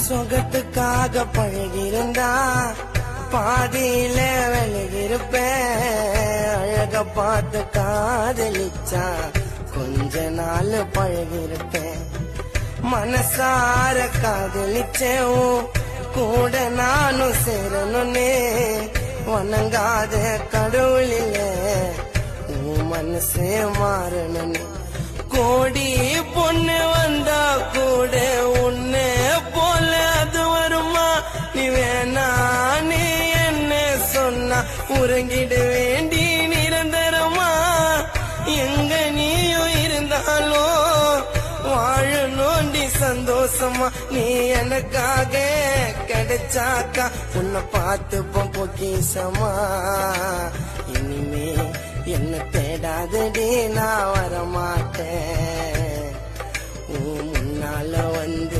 சொகத்துக்காக பழகிருந்தா பாதியில விலகிருப்பேன். அழக பார்த்து காதலிச்சா கொஞ்ச நாள் பழகிருப்பேன். மனசார காதலிச்சேன் கூட நானும் சேரணும்னே வணங்காத கடவுளில உன் மனசே மாறணும்னு. கோடி பொண்ணு வந்தா கூட உன்னை போல அது வருமா? நீ வேணா நீ என்ன சொன்னா உறங்கிட வேண்டி நிரந்தரமா? எங்க நீயும் இருந்தாலும் வாழணும்டி சந்தோஷமா. நீ எனக்காக கிடைச்சாக்கா உன்னை பார்த்து பொக்கிசமா. இனிமே என்ன தேடாதடி நான் வரமாட்டேன். முன்னால வந்து